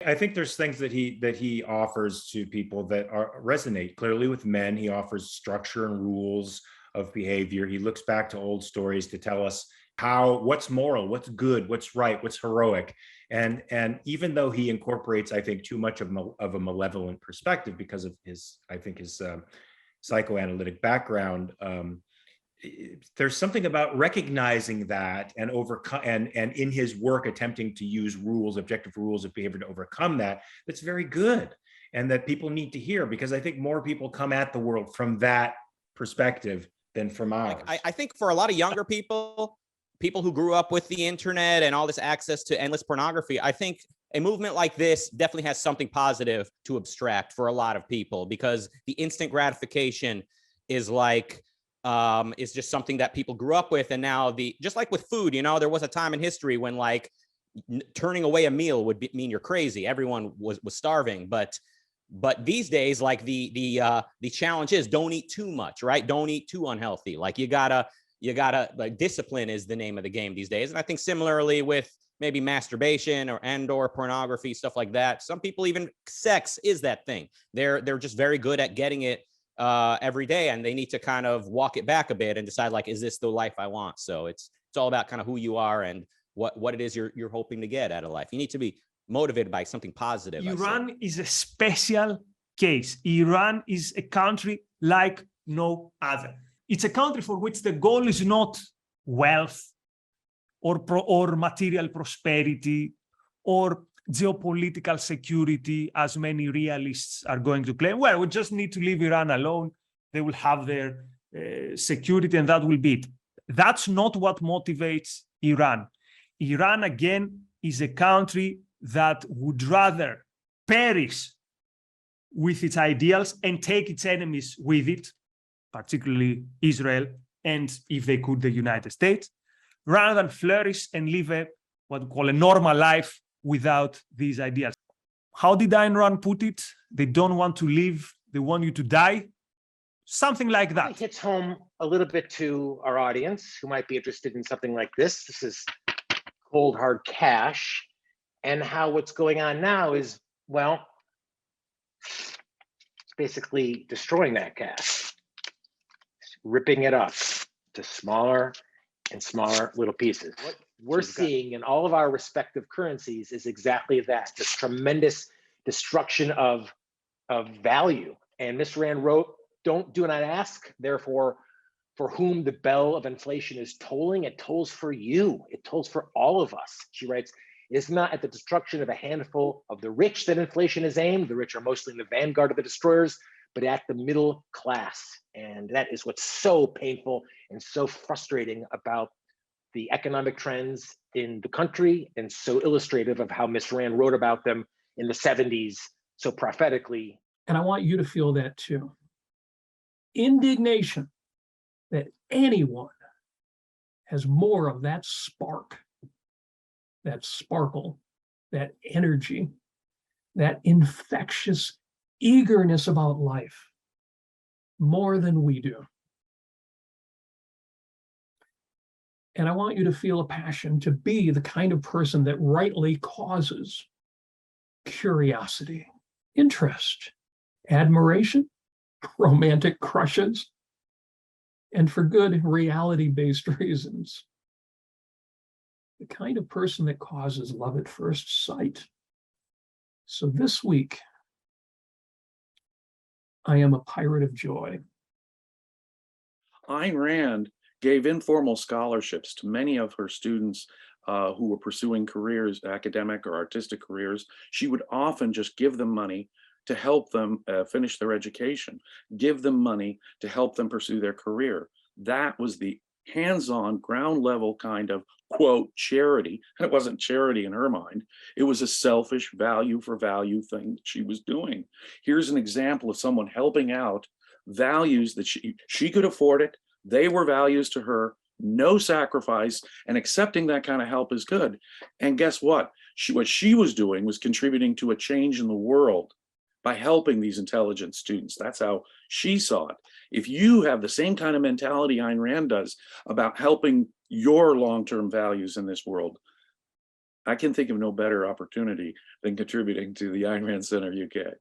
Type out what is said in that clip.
I think there's things that he offers to people that resonate clearly with men. He offers structure and rules of behavior. He looks back to old stories to tell us what's moral, what's good, what's right, what's heroic. And even though he incorporates, I think, too much of a malevolent perspective because of his psychoanalytic background, there's something about recognizing that and overcome and in his work attempting to use objective rules of behavior to overcome that's very good, and that people need to hear, because I think more people come at the world from that perspective than from ours. I think for a lot of younger people who grew up with the internet and all this access to endless pornography, I think a movement like this definitely has something positive to abstract for a lot of people, because the instant gratification is is just something that people grew up with. And now just like with food, there was a time in history when turning away a meal would mean you're crazy. Everyone was starving, but these days, the challenge is don't eat too much, right? Don't eat too unhealthy. You gotta discipline is the name of the game these days. And I think similarly with maybe masturbation or pornography, stuff like that. Some people, even sex is that thing. They're just very good at getting it every day, and they need to kind of walk it back a bit and decide, is this the life I want? So it's all about kind of who you are and what it is you're hoping to get out of life. You need to be motivated by something positive. Iran is a special case. Iran is a country like no other. It's a country for which the goal is not wealth or material prosperity or geopolitical security, as many realists are going to claim. Well, we just need to leave Iran alone. They will have their security, and that will be it. That's not what motivates Iran. Iran, again, is a country that would rather perish with its ideals and take its enemies with it, particularly Israel, and if they could, the United States, rather than flourish and live what we call a normal life without these ideals. How did Ayn Rand put it? They don't want to live, they want you to die. Something like that. It hits home a little bit to our audience who might be interested in something like this. This is cold hard cash, and how what's going on now is, well, it's basically destroying that cash, ripping it up to smaller and smaller little pieces. What we're seeing in all of our respective currencies is exactly that, this tremendous destruction of value. And Ms. Rand wrote, do not ask, therefore, for whom the bell of inflation is tolling, it tolls for you. It tolls for all of us. She writes, it is not at the destruction of a handful of the rich that inflation is aimed. The rich are mostly in the vanguard of the destroyers, but at the middle class. And that is what's so painful and so frustrating about the economic trends in the country, and so illustrative of how Ms. Rand wrote about them in the 70s so prophetically. And I want you to feel that too. Indignation that anyone has more of that spark, that sparkle, that energy, that infectious eagerness about life more than we do. And I want you to feel a passion to be the kind of person that rightly causes curiosity, interest, admiration, romantic crushes, and for good reality-based reasons. The kind of person that causes love at first sight. So this week, I am a pirate of joy. Ayn Rand gave informal scholarships to many of her students who were pursuing careers, academic or artistic careers. She would often just give them money to help them finish their education, give them money to help them pursue their career. That was the hands-on, ground level kind of, quote, charity. And it wasn't charity in her mind. It was a selfish value for value thing that she was doing. Here's an example of someone helping out values that she could afford it. They were values to her, no sacrifice, and accepting that kind of help is good. And guess what? What she was doing was contributing to a change in the world by helping these intelligent students. That's how she saw it. If you have the same kind of mentality Ayn Rand does about helping your long-term values in this world, I can think of no better opportunity than contributing to the Ayn Rand Center UK.